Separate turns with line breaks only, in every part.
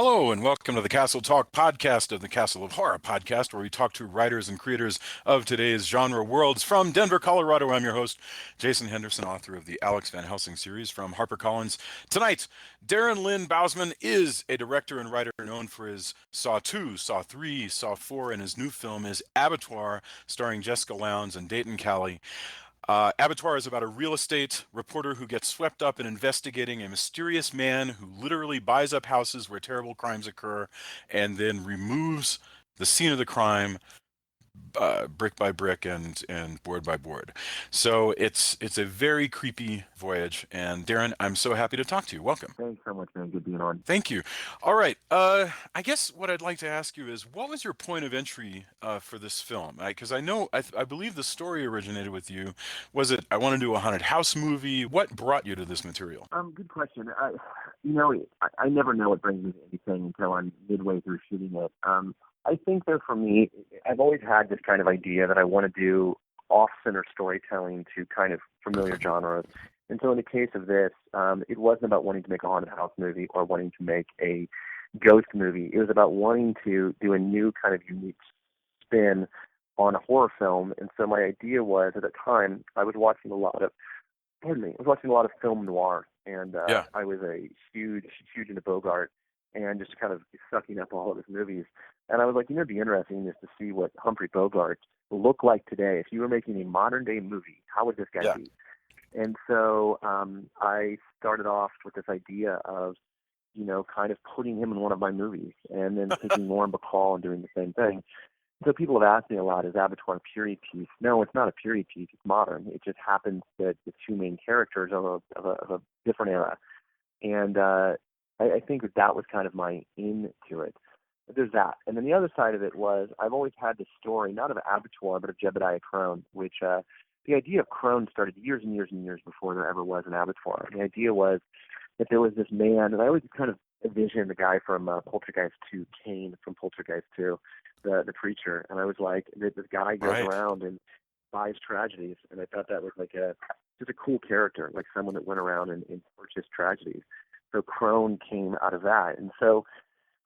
Hello, and welcome to the Castle Talk podcast of the Castle of Horror podcast, where we talk to writers and creators of today's genre worlds. From Denver, Colorado, I'm your host, Jason Henderson, author of the Alex Van Helsing series from HarperCollins. Tonight, Darren Lynn Bousman is a director and writer known for his Saw 2, Saw 3, Saw 4, and his new film is ABATTOIR, starring Jessica Lowndes and Dayton Cali. Abattoir is about a real estate reporter who gets swept up in investigating a mysterious man who literally buys up houses where terrible crimes occur and then removes the scene of the crime brick by brick and board by board. So it's a very creepy voyage. And Darren, I'm so happy to talk to you. Welcome.
Thanks so much, man. Good being on.
Thank you. All right. I guess what I'd like to ask you is, what was your point of entry for this film? Because I believe the story originated with you. Was it, I want to do a haunted house movie? What brought you to this material?
Good question. I never know what brings me to anything until I'm midway through shooting it. I think that for me, I've always had this kind of idea that I want to do off-center storytelling to kind of familiar genres. And so in the case of this, it wasn't about wanting to make a haunted house movie or wanting to make a ghost movie. It was about wanting to do a new kind of unique spin on a horror film. And so my idea was, at the time, I was watching a lot of film noir, and I was a huge into Bogart and just kind of sucking up all of his movies. And I was like, it'd be interesting just to see what Humphrey Bogart would look like today. If you were making a modern day movie, how would this guy be? And so I started off with this idea of, kind of putting him in one of my movies and then taking Lauren Bacall and doing the same thing. So people have asked me a lot, is Abattoir a period piece? No, it's not a period piece. It's modern. It just happens that the two main characters are of a different era. And I think that was kind of my into it. But there's that. And then the other side of it was, I've always had this story, not of Abattoir, but of Jebediah Crone, which the idea of Crone started years and years and years before there ever was an Abattoir. The idea was that there was this man, and I always kind of envisioned the guy from Poltergeist 2, Kane from Poltergeist 2, the preacher. And I was like, this guy goes around and buys tragedies. And I thought that was like just a cool character, like someone that went around and purchased tragedies. So Crone came out of that. And so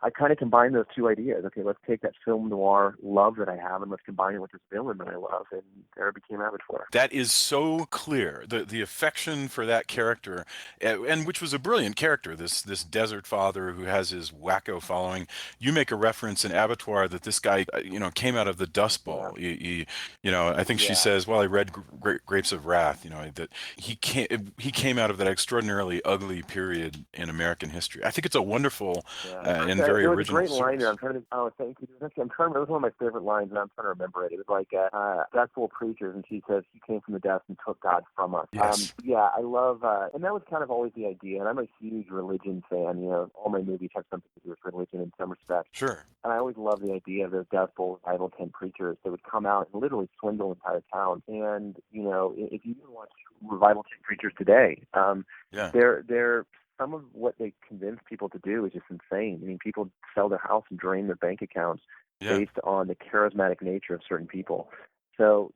I kind of combined those two ideas. Okay, let's take that film noir love that I have and let's combine it with this villain that I love, and there it became Abattoir.
That is so clear. The affection for that character, and which was a brilliant character, this desert father who has his wacko following. You make a reference in Abattoir that this guy, came out of the Dust Bowl.
Yeah.
I think she says, well, I read Grapes of Wrath, that he came out of that extraordinarily ugly period in American history. I think it's a wonderful and very
original.
There was
a great line there. I'm trying to. Oh, thank you. I'm trying to remember. It was one of my favorite lines, and I'm trying to remember it. It was like, "That's full of preachers," and she says, "He came from the dust and took God from us."
Yes.
I love, and that was kind of always the idea. And I'm a huge religion fan. All my movies have something to do with religion in some respect.
Sure.
And I always loved the idea of those Dust Bowl revival tent preachers that would come out and literally swindle entire towns. And if you even watch revival tent preachers today, they're some of what they convince people to do is just insane. I mean, people sell their house and drain their bank accounts based on the charismatic nature of certain people. So,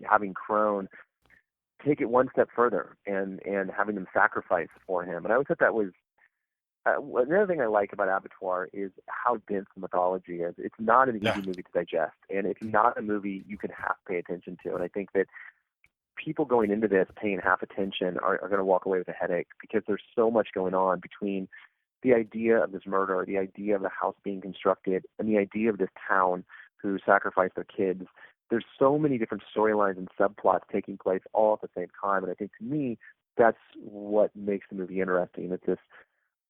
having Crone take it one step further and having them sacrifice for him. And I always thought that was another thing I like about Abattoir is how dense the mythology is. It's not an easy movie to digest. And it's not a movie you can half pay attention to. And I think that people going into this paying half attention are going to walk away with a headache because there's so much going on between the idea of this murder, the idea of the house being constructed, and the idea of this town who sacrificed their kids. There's so many different storylines and subplots taking place all at the same time. And I think to me, that's what makes the movie interesting.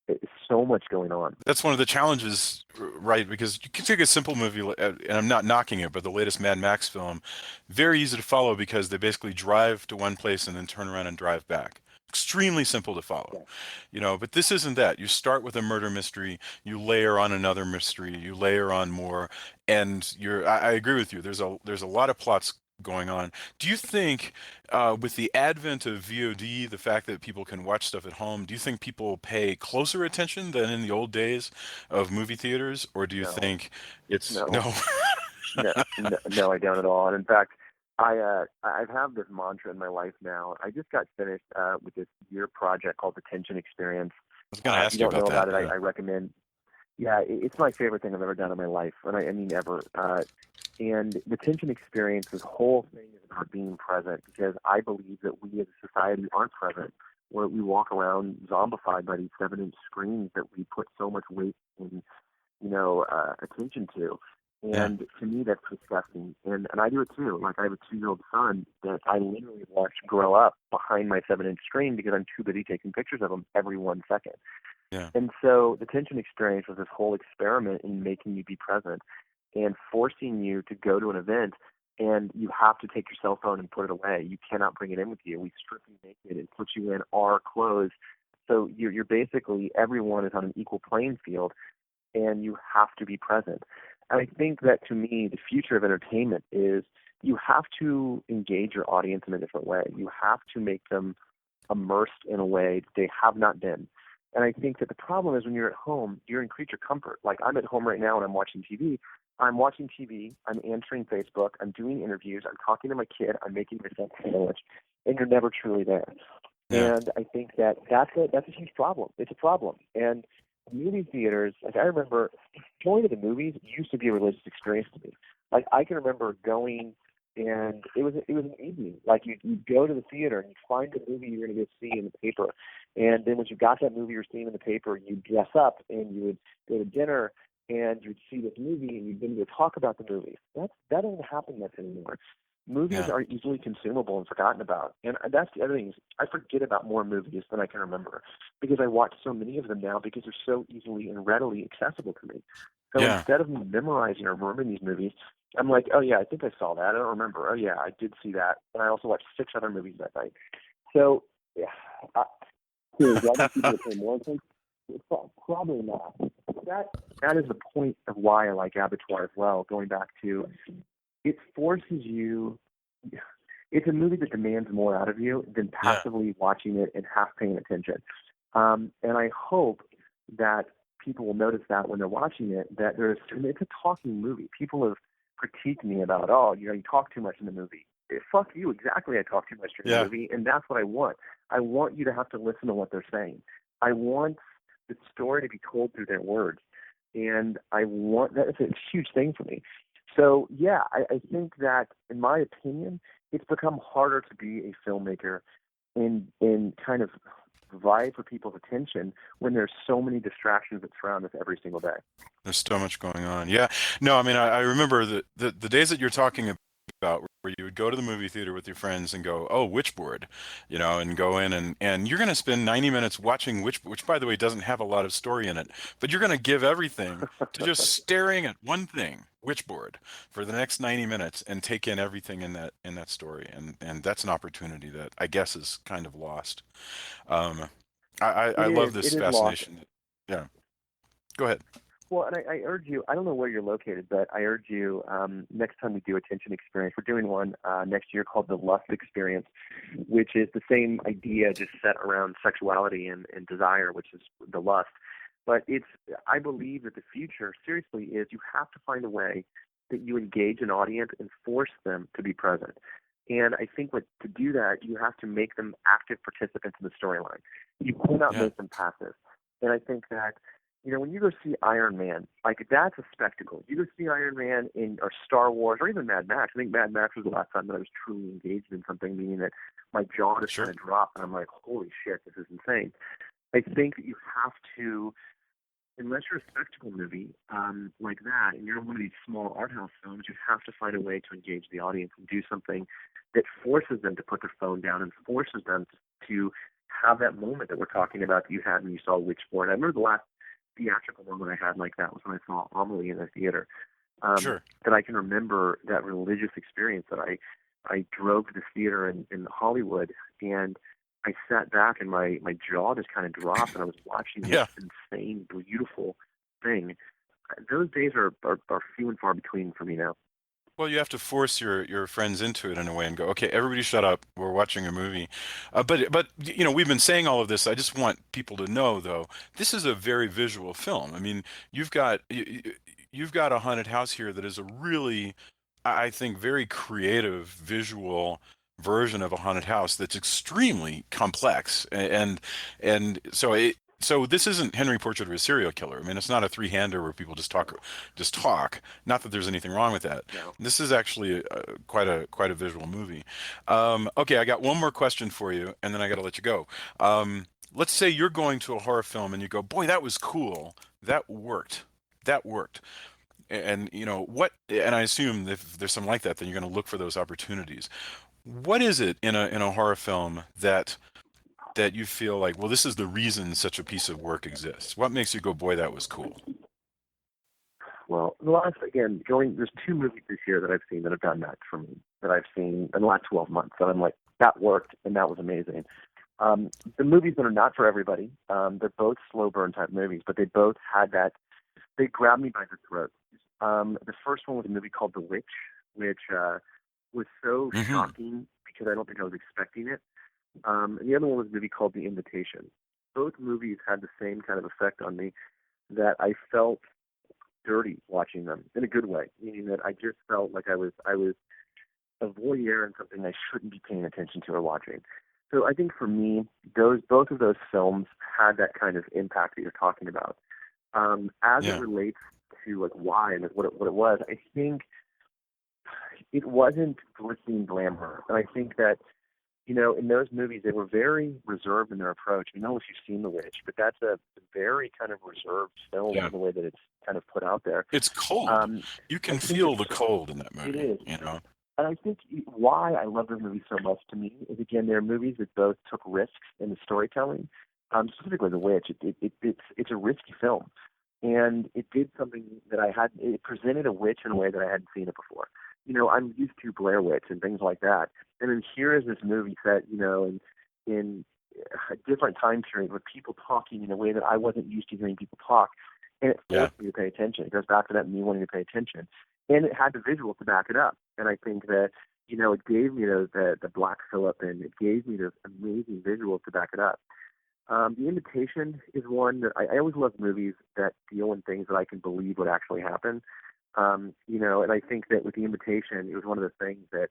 It's so much going on.
That's one of the challenges, right? Because you can take a simple movie, and I'm not knocking it, but the latest Mad Max film, very easy to follow because they basically drive to one place and then turn around and drive back. Extremely simple to follow, but this isn't that. You start with a murder mystery, you layer on another mystery, you layer on more, and I agree with you. There's a lot of plots going on. Do you think with the advent of VOD, the fact that people can watch stuff at home, do you think people pay closer attention than in the old days of movie theaters, or do you think it's
no, I don't at all. And in fact, I have this mantra in my life now. I just got finished with this year project called the Tension Experience.
I was going to ask you about that.
I recommend. Yeah, it's my favorite thing I've ever done in my life, and I mean ever. And the tension experience, this whole thing is about being present because I believe that we as a society aren't present. Where we walk around zombified by these 7-inch screens that we put so much weight and attention to.
Yeah.
And to me, that's disgusting. And I do it too. Like I have a 2-year-old son that I literally watch grow up behind my 7-inch screen because I'm too busy taking pictures of him every 1 second.
Yeah.
And so the tension experience was this whole experiment in making you be present and forcing you to go to an event and you have to take your cell phone and put it away. You cannot bring it in with you. We strip you naked and put you in our clothes. So you're basically, everyone is on an equal playing field and you have to be present. And I think that to me, the future of entertainment is you have to engage your audience in a different way. You have to make them immersed in a way that they have not been. And I think that the problem is when you're at home, you're in creature comfort. Like I'm at home right now and I'm watching TV. I'm watching TV, I'm answering Facebook, I'm doing interviews, I'm talking to my kid, I'm making myself a sandwich, and you're never truly there.
Yeah.
And I think that that's a huge problem. It's a problem. And movie theaters, like I remember going to the movies used to be a religious experience to me. Like I can remember going and it was an evening. Like you'd go to the theater and you'd find the movie you're going to go see in the paper. And then once you got that movie you're seeing in the paper, you'd dress up and you would go to dinner and you'd see this movie and you'd then go talk about the movie. That doesn't happen much anymore. Movies
Yeah.
are easily consumable and forgotten about. And that's the other thing is I forget about more movies than I can remember because I watch so many of them now because they're so easily and readily accessible to me. So
Yeah.
instead of me memorizing or remembering these movies, I'm like, oh yeah, I think I saw that. I don't remember. Oh yeah, I did see that. And I also watched 6 other movies that night. So, yeah, I, do I think people would pay more attention? Probably not. That is the point of why I like Abattoir as well. Going back to it forces you. It's a movie that demands more out of you than
Yeah.
passively watching it and half paying attention. And I hope that people will notice that when they're watching it, that it's a talking movie. People have critiqued me about, oh, you talk too much in the movie. Fuck you, exactly. I talk too much during the
Yeah.
movie, and that's what I want. I want you to have to listen to what they're saying. I want the story to be told through their words, and I want that's a huge thing for me. So yeah, I think that in my opinion, it's become harder to be a filmmaker in kind of vie for people's attention when there's so many distractions that surround us every single day.
There's so much going on. Yeah. No, I mean, I remember the days that you're talking about where you would go to the movie theater with your friends and go, oh, Witchboard, and go in and you're going to spend 90 minutes watching which by the way doesn't have a lot of story in it, but you're going to give everything to just staring at one thing, Witchboard, for the next 90 minutes and take in everything in that story. And that's an opportunity that I guess is kind of lost. Um, I love this
It is lost.
fascination. Yeah. Go ahead.
Well, and I urge you, I don't know where you're located, but I urge you, next time we do a tension experience, we're doing one next year called the Lust Experience, which is the same idea just set around sexuality and desire, which is the lust. But I believe that the future, seriously, is you have to find a way that you engage an audience and force them to be present. And I think to do that, you have to make them active participants in the storyline. You cannot
Yeah.
make them passive. And I think that when you go see Iron Man, like that's a spectacle. You go see Iron Man or Star Wars or even Mad Max. I think Mad Max was the last time that I was truly engaged in something, meaning that my jaw just kind
Sure.
of dropped and I'm like, holy shit, this is insane. I think that you have to, unless you're a spectacle movie like that, and you're one of these small art house films, you have to find a way to engage the audience and do something that forces them to put their phone down and forces them to have that moment that we're talking about that you had when you saw Witchboard. I remember the last theatrical moment I had like that was when I saw Amelie in the theater.
Sure.
That I can remember that religious experience that I drove to the theater in Hollywood and I sat back and my jaw just kind of dropped and I was watching this
Yeah.
insane, beautiful thing. Those days are few and far between for me now.
Well, you have to force your friends into it in a way and go, okay, everybody shut up. We're watching a movie. But we've been saying all of this. I just want people to know though, this is a very visual film. I mean, you've got a haunted house here that is a really, I think, very creative visual version of a haunted house that's extremely complex and so So this isn't Henry Portrait of a Serial Killer. I mean, it's not a three-hander where people just talk. Not that there's anything wrong with that.
No.
This is actually quite a visual movie. Okay, I got one more question for you, and then I got to let you go. Let's say you're going to a horror film and you go, "Boy, that was cool. That worked. That worked." And you know what? And I assume if there's something like that, then you're going to look for those opportunities. What is it in a horror film that you feel like, well, this is the reason such a piece of work exists? What makes you go, boy, that was cool?
Well, there's two movies this year that I've seen that have done that for me, that I've seen in the last 12 months, that I'm like, that worked, and that was amazing. The movies that are not for everybody, they're both slow burn type movies, but they both had that, they grabbed me by the throat. The first one was a movie called The Witch, which was so
Hmm.
shocking because I don't think I was expecting it. And the other one was a movie called The Invitation. Both movies had the same kind of effect on me, that I felt dirty watching them in a good way, meaning that I just felt like I was a voyeur in something I shouldn't be paying attention to or watching. So I think for me, those both of those films had that kind of impact that you're talking about. As it
Yeah.
relates to like why and what it was, I think it wasn't glistening glamour, and I think that in those movies they were very reserved in their approach. I know if you've seen The Witch, but that's a very kind of reserved film
Yeah.
in the way that it's kind of put out there.
It's cold.
Um,
You
I
can
think
feel
it's
the cold in that
it
movie,
is.
you know?
And I think why I love those movies so much to me is, again, they're movies that both took risks in the storytelling. Specifically, The Witch, it's a risky film, and it did something that it presented a witch in a way that I hadn't seen it before. I'm used to Blair Witch and things like that, and then here is this movie set, in a different time period with people talking in a way that I wasn't used to hearing people talk, and it
Yeah.
forced me to pay attention. It goes back to that me wanting to pay attention, and it had the visual to back it up. And I think that it gave me the black Phillip, and it gave me the amazing visuals to back it up. The Invitation is one that I always love movies that deal in things that I can believe would actually happen. And I think that with The Invitation, it was one of the things that,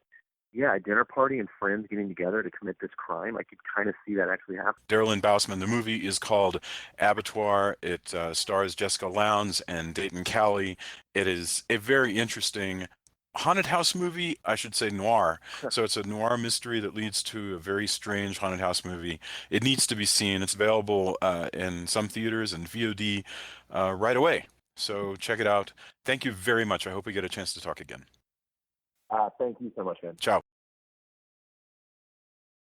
yeah, a dinner party and friends getting together to commit this crime, I could kind of see that actually happen.
Darren Bousman. The movie is called Abattoir. It stars Jessica Lowndes and Dayton Cowley. It is a very interesting haunted house movie, I should say noir. So it's a noir mystery that leads to a very strange haunted house movie. It needs to be seen. It's available in some theaters and VOD right away. So check it out. Thank you very much. I hope we get a chance to talk again.
Thank you so much, man.
Ciao.